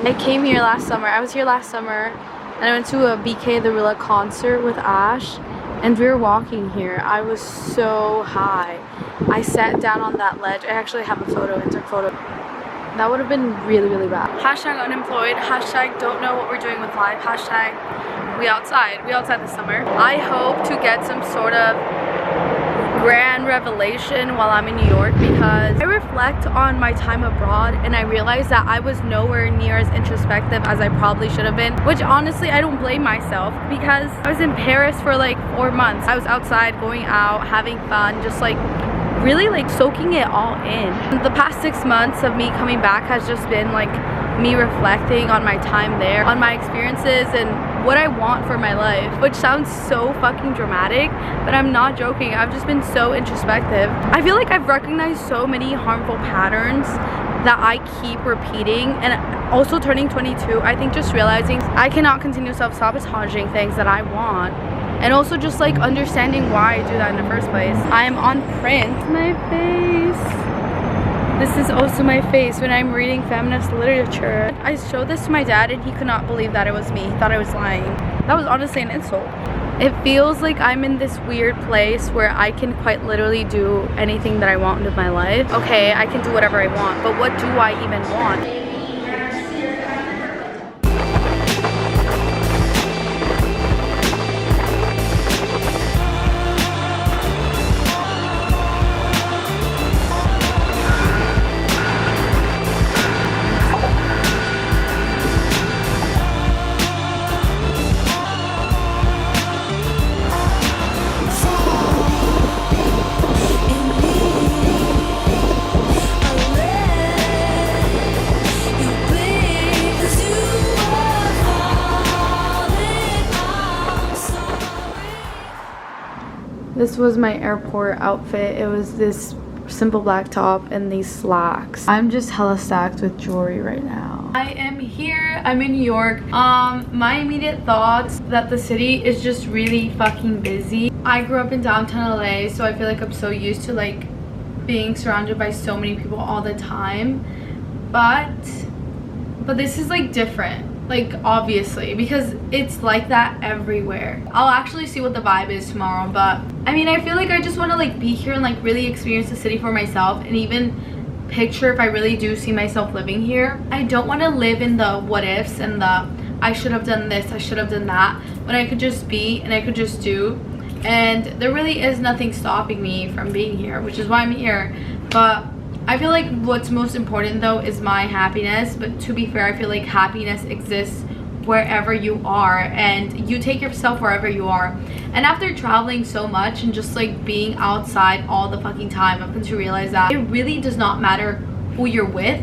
I came here last summer. I was here last summer and I went to a BK The Rilla concert with Ash and we were walking here. I was so high. I sat down on that ledge. I actually have a photo and took a photo. That would have been really, really bad. Hashtag unemployed. Hashtag don't know what we're doing with life. Hashtag we outside. We outside this summer. I hope to get some sort of grand revelation while I'm in New York because I reflect on my time abroad and I realized that I was nowhere near as introspective as I probably should have been, which honestly I don't blame myself because I was in Paris for like 4 months. I was outside, going out, having fun, just like really like soaking it all in. The past 6 months of me coming back has just been like me reflecting on my time there, on my experiences and what I want for my life, which sounds so fucking dramatic, but I'm not joking. I've just been so introspective. I feel like I've recognized so many harmful patterns that I keep repeating, and also turning 22, I think just realizing I cannot continue self-sabotaging things that I want, and also just like understanding why I do that in the first place. I am on print. My face. This is also my face when I'm reading feminist literature. I showed this to my dad and he could not believe that it was me. He thought I was lying. That was honestly an insult. It feels like I'm in this weird place where I can quite literally do anything that I want with my life. Okay, I can do whatever I want, but what do I even want? This was my airport outfit. It was this simple black top and these slacks. I'm just hella stacked with jewelry right now. I am here. I'm in New York. My immediate thoughts that the city is just really fucking busy. I grew up in downtown LA, so I feel like I'm so used to like being surrounded by so many people all the time. But this is like different. Like obviously, because it's like that everywhere. I'll actually see what the vibe is tomorrow, but I mean, I feel like I just want to like be here and like really experience the city for myself and even picture if I really do see myself living here. I don't want to live in the what ifs and the I should have done this, I should have done that, when I could just be and I could just do. And there really is nothing stopping me from being here, which is why I'm here. But I feel like what's most important though is my happiness, but to be fair, I feel like happiness exists wherever you are and you take yourself wherever you are. And after traveling so much and just like being outside all the fucking time, I've come to realize that it really does not matter who you're with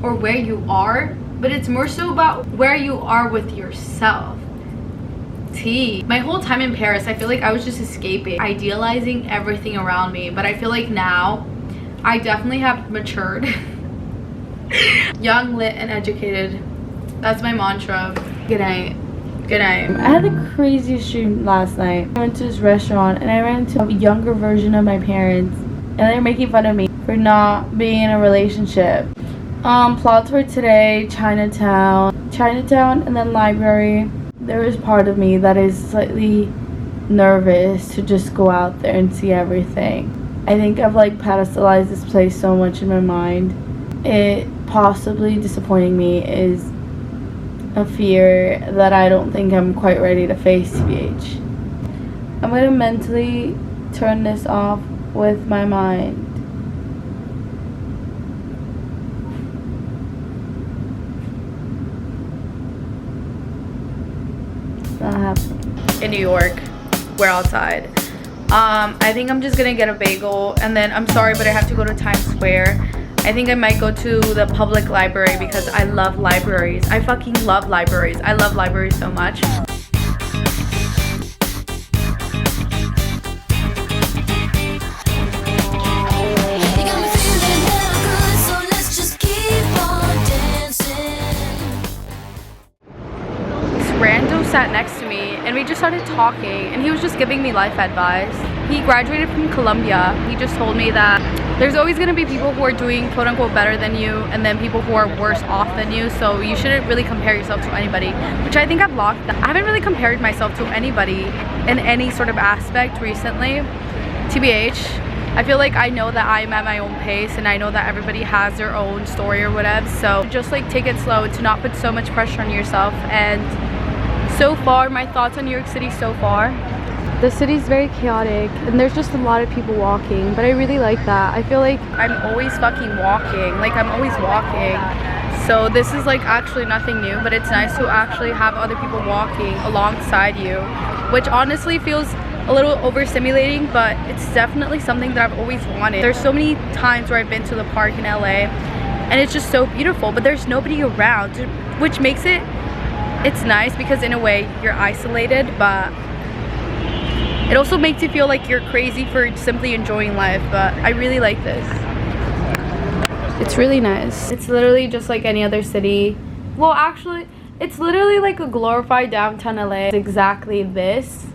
or where you are, but it's more so about where you are with yourself. My whole time in Paris, I feel like I was just escaping, idealizing everything around me, but I feel like now I definitely have matured. Young, lit, and educated. That's my mantra. Good night. Good night. I had the craziest dream last night. I went to this restaurant and I ran into a younger version of my parents and they're making fun of me for not being in a relationship. Plots for today, Chinatown, and then library. There is part of me that is slightly nervous to just go out there and see everything. I think I've like pedestalized this place so much in my mind. It possibly disappointing me is a fear that I don't think I'm quite ready to face, TBH. I'm gonna mentally turn this off with my mind. It's not happening. In New York, we're outside. I think I'm just gonna get a bagel and then I'm sorry, but I have to go to Times Square. I think I might go to the public library because I love libraries. I fucking love libraries. I love libraries so much. Rando sat next to me and we just started talking and he was just giving me life advice. He graduated from Columbia. He just told me that there's always going to be people who are doing quote unquote better than you, and then people who are worse off than you, so you shouldn't really compare yourself to anybody, which I think I've locked that. I haven't really compared myself to anybody in any sort of aspect recently, TBH. I feel like I know that I'm at my own pace, and I know that everybody has their own story or whatever, so just like take it slow to not put so much pressure on yourself. And so far, my thoughts on New York City so far, the city's very chaotic and there's just a lot of people walking, but I really like that. I feel like I'm always fucking walking, like I'm always walking, so this is like actually nothing new, but it's nice to actually have other people walking alongside you, which honestly feels a little overstimulating, but it's definitely something that I've always wanted. There's so many times where I've been to the park in LA and it's just so beautiful, but there's nobody around, which makes it's nice because in a way you're isolated, but it also makes you feel like you're crazy for simply enjoying life. But I really like this. It's really nice. It's literally just like any other city. Well, actually, it's literally like a glorified downtown LA. It's exactly this,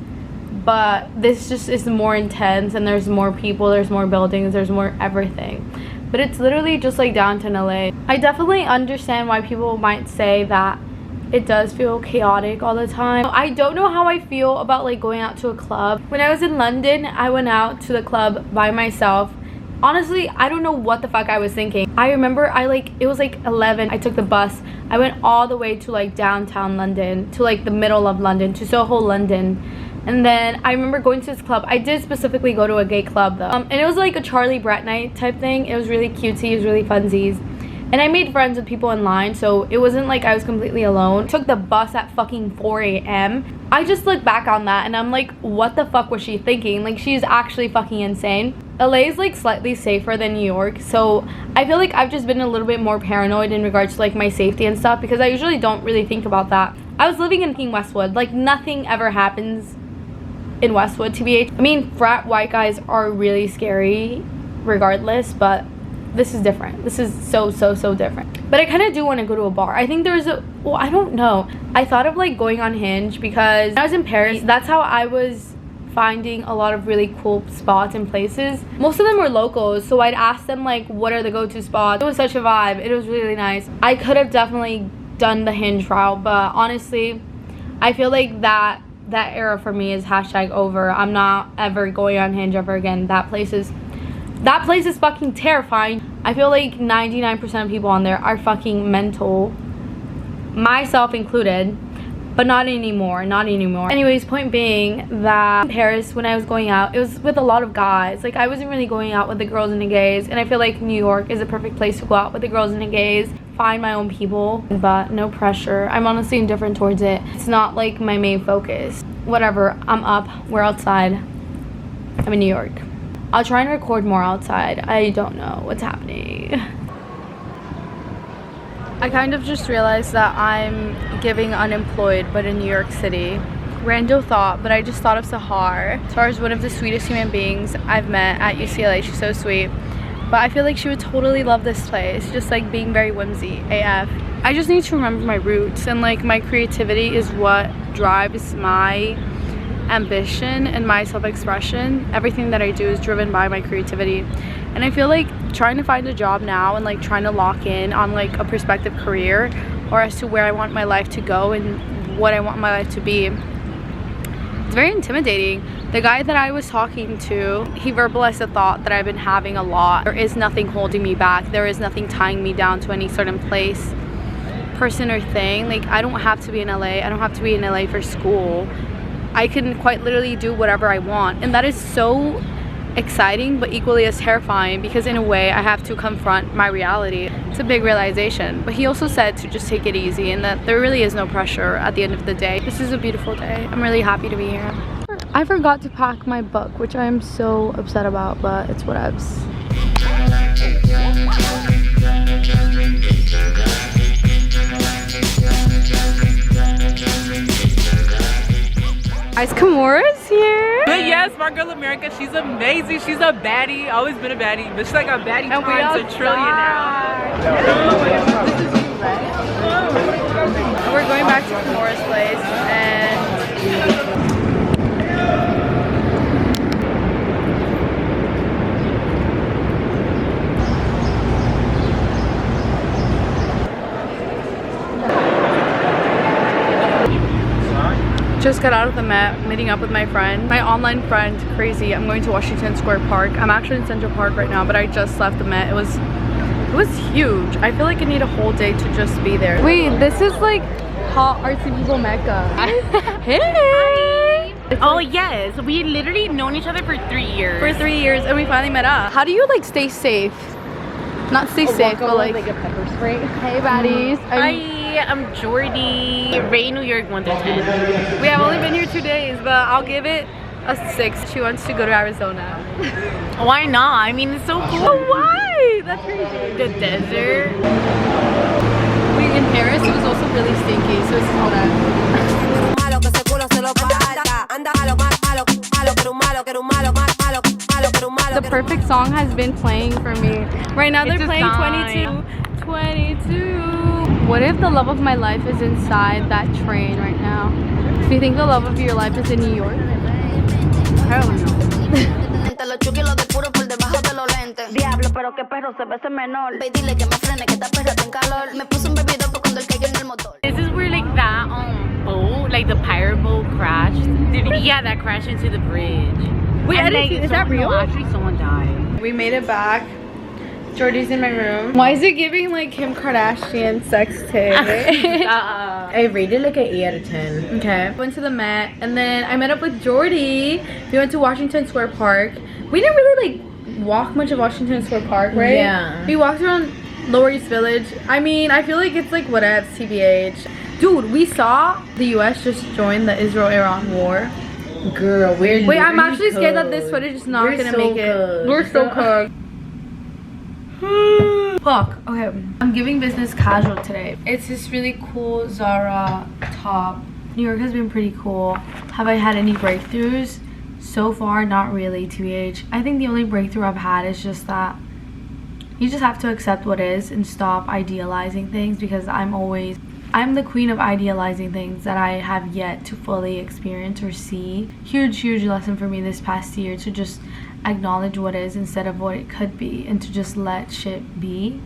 but this just is more intense and there's more people, there's more buildings, there's more everything. But it's literally just like downtown LA. I definitely understand why people might say that it does feel chaotic all the time. I don't know how I feel about like going out to a club. When I was in London, I went out to the club by myself. Honestly, I don't know what the fuck I was thinking. I remember it was like 11. I took the bus. I went all the way to like downtown London, to like the middle of London, to Soho, London. And then I remember going to this club. I did specifically go to a gay club though. And it was like a Charlie Brett night type thing. It was really cutesy, it was really funsies. And I made friends with people in line, so it wasn't like I was completely alone. Took the bus at fucking 4 a.m. I just look back on that and I'm like, what the fuck was she thinking? Like, she's actually fucking insane. LA is like slightly safer than New York, so I feel like I've just been a little bit more paranoid in regards to like my safety and stuff, because I usually don't really think about that. I was living in King Westwood, like nothing ever happens in Westwood, TBH. I mean, frat white guys are really scary regardless, but this is different. This is so different. But I kind of do want to go to a bar. I think there's well, I don't know. I thought of like going on Hinge because when I was in Paris, that's how I was finding a lot of really cool spots and places. Most of them were locals, so I'd ask them like, what are the go-to spots? It was such a vibe. It was really nice. I could have definitely done the Hinge route, but honestly, I feel like that era for me is #over. I'm not ever going on Hinge ever again. That place is fucking terrifying. I feel like 99% of people on there are fucking mental, myself included, but not anymore. Anyways, point being that in Paris, when I was going out, it was with a lot of guys. Like, I wasn't really going out with the girls and the gays, and I feel like New York is a perfect place to go out with the girls and the gays, find my own people, but no pressure. I'm honestly indifferent towards it. It's not like my main focus. Whatever, I'm up, we're outside, I'm in New York. I'll try and record more outside. I don't know what's happening. I kind of just realized that I'm giving unemployed, but in New York City. Random thought, but I just thought of Sahar. Sahar is one of the sweetest human beings I've met at UCLA. She's so sweet. But I feel like she would totally love this place, just like being very whimsy AF. I just need to remember my roots, and like my creativity is what drives my ambition and my self-expression. Everything that I do is driven by my creativity, and I feel like trying to find a job now and like trying to lock in on like a prospective career or as to where I want my life to go and what I want my life to be, it's very intimidating. The guy that I was talking to, he verbalized a thought that I've been having a lot. There is nothing holding me back. There is nothing tying me down to any certain place, person, or thing. Like, I don't have to be in LA. I don't have to be in LA for school. I can quite literally do whatever I want, and that is so exciting but equally as terrifying, because in a way I have to confront my reality. It's a big realization. But he also said to just take it easy and that there really is no pressure at the end of the day. This is a beautiful day. I'm really happy to be here. I forgot to pack my book, which I am so upset about, but it's whatevs. Guys, Kimura's here. Yes, my girl America, she's amazing. She's a baddie, always been a baddie, but she's like a baddie times a trillion now. This is you, right? We're going back to Kimura's place, and Just got out of the Met, meeting up with my friend. My online friend, crazy. I'm going to Washington Square Park. I'm actually in Central Park right now, but I just left the Met. It was huge. I feel like I need a whole day to just be there. Wait, this is like hot artsy people mecca. Hey! Oh yes, we literally known each other for 3 years. For 3 years, and we finally met up. How do you like stay safe? Not stay safe, but like a pepper spray. Hey baddies. I'm Jordy. Ray, New York, 1 through 10. We have only been here 2 days, but I'll give it a 6. She wants to go to Arizona. Why not? I mean, it's so cool. Oh, why? That's crazy. The desert. Wait, in Paris it was also really stinky, so it's all that. The perfect song has been playing for me. Right now they're playing 22. What if the love of my life is inside that train right now? Do you think the love of your life is in New York? Hell no. This is where like that boat, like the pirate boat crashed. Yeah, that crashed into the bridge. Wait, and, is that real? No, actually someone died. We made it back. Jordy's in my room. Why is it giving like Kim Kardashian sex tape? I rated like an 8 out of 10. Okay. Went to the Met and then I met up with Jordy. We went to Washington Square Park. We didn't really like walk much of Washington Square Park, right? Yeah. We walked around Lower East Village. I mean, I feel like it's like whatever, TBH. Dude, we saw the US just join the Israel-Iran war. Girl, we're Wait, I'm actually scared that this footage is not gonna make it. We're so cooked. Fuck. Okay, I'm giving business casual today. It's this really cool Zara top. New York has been pretty cool. Have I had any breakthroughs? So far, not really, TBH. I think the only breakthrough I've had is just that you just have to accept what is and stop idealizing things, because I'm the queen of idealizing things that I have yet to fully experience or see. Huge lesson for me this past year, to just acknowledge what is instead of what it could be, and to just let shit be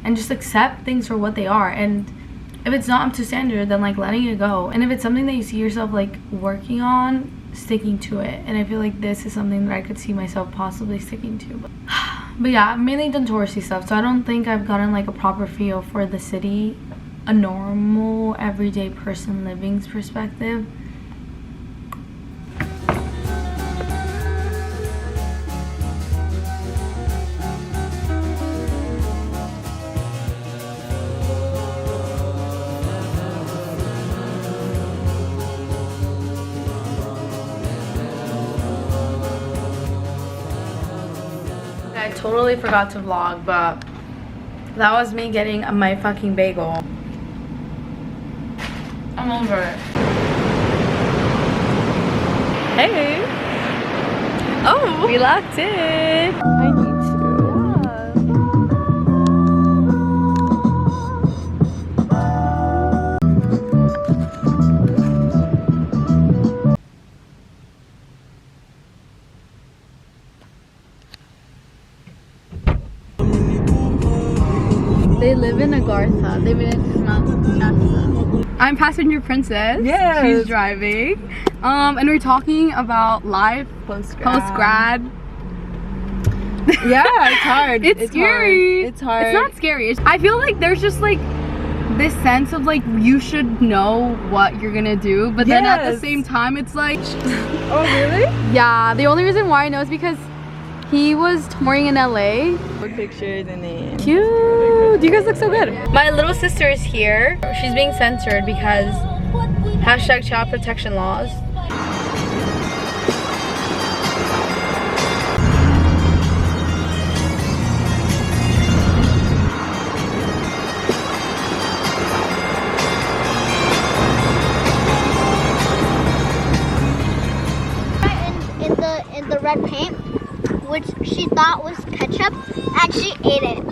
and just accept things for what they are. And if it's not up to standard, then like letting it go. And if it's something that you see yourself like working on, sticking to it. And I feel like this is something that I could see myself possibly sticking to. But yeah, I've mainly done touristy stuff, so I don't think I've gotten like a proper feel for the city, a normal everyday person living's perspective. I totally forgot to vlog, but that was me getting my fucking bagel. I'm over it. Hey! Oh! We locked in! I need to. They live in Agartha. They live in Mount Shasta. I'm passenger princess. Yes. She's driving. And we're talking about life post-grad. Yeah, it's hard. It's scary. Hard. It's hard. It's not scary. I feel like there's just like this sense of like you should know what you're gonna do, but then at the same time it's like Oh really? yeah, the only reason why I know is because he was touring in LA. Pictures and then Cute. You guys look so good. My little sister is here. She's being censored because hashtag child protection laws. In the red paint, which she thought was ketchup, and she ate it.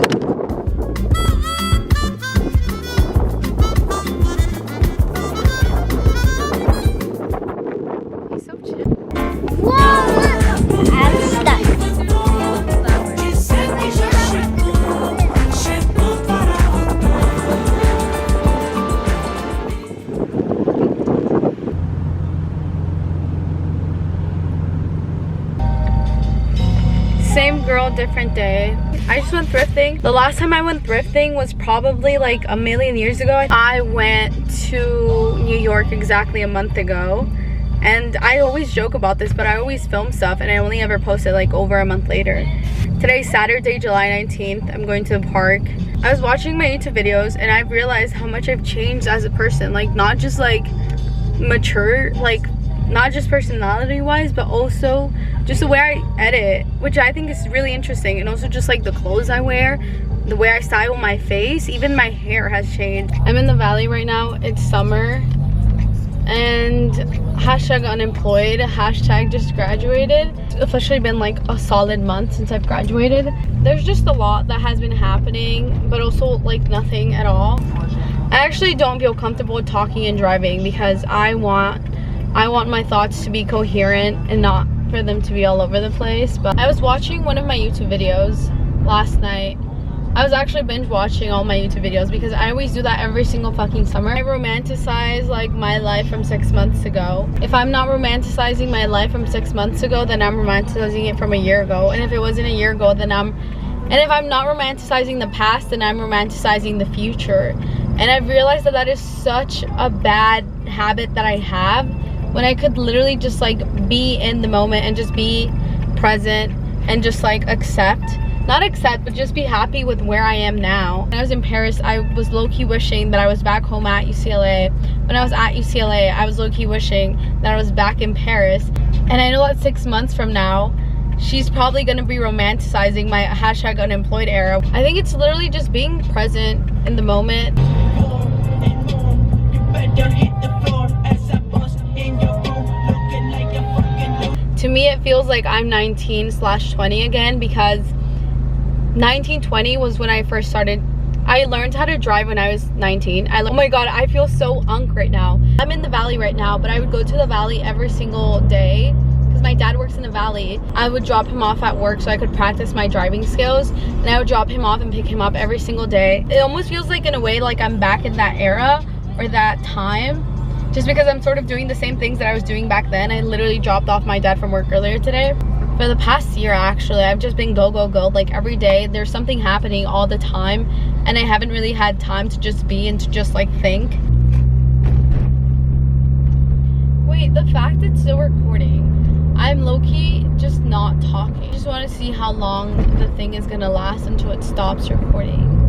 He's so chill. Whoa! I'm stuck. girl, different day. I just went thrifting. The last time I went thrifting was probably like a million years ago. I went to New York exactly a month ago. And I always joke about this, but I always film stuff and I only ever post it like over a month later. Today's Saturday, July 19th. I'm going to the park. I was watching my YouTube videos and I realized how much I've changed as a person. Like not just like mature, like not just personality wise, but also just the way I edit, which I think is really interesting. And also just like the clothes I wear, the way I style my face, even my hair has changed. I'm in the valley right now. It's summer. And hashtag unemployed, hashtag just graduated. It's officially been like a solid month since I've graduated. There's just a lot that has been happening, but also like nothing at all. I actually don't feel comfortable talking and driving because I want my thoughts to be coherent and not for them to be all over the place. But I was watching one of my YouTube videos last night. I was actually binge watching all my YouTube videos because I always do that every single fucking summer. I romanticize like my life from 6 months ago. If I'm not romanticizing my life from 6 months ago, then I'm romanticizing it from a year ago. And if it wasn't a year ago, then and if I'm not romanticizing the past, then I'm romanticizing the future. And I've realized that that is such a bad habit that I have, when I could literally just like be in the moment and just be present and just like not accept, but just be happy with where I am now. When I was in Paris, I was low-key wishing that I was back home at UCLA. When I was at UCLA, I was low-key wishing that I was back in Paris. And I know that 6 months from now, she's probably gonna be romanticizing my hashtag unemployed era. I think it's literally just being present in the moment. To me, it feels like I'm 19/20 again, because 1920 was when I first started. I learned how to drive when I was 19. Oh my god, I feel so unk right now. I'm in the valley right now, but I would go to the valley every single day because my dad works in the valley. I would drop him off at work so I could practice my driving skills, and I would drop him off and pick him up every single day. It almost feels like, in a way, like I'm back in that era or that time, just because I'm sort of doing the same things that I was doing back then. I literally dropped off my dad from work earlier today. For the past year, actually, I've just been go. Like every day there's something happening all the time, and I haven't really had time to just be and to just like think. Wait, the fact it's still recording, I'm low-key just not talking. I just want to see how long the thing is gonna last until it stops recording.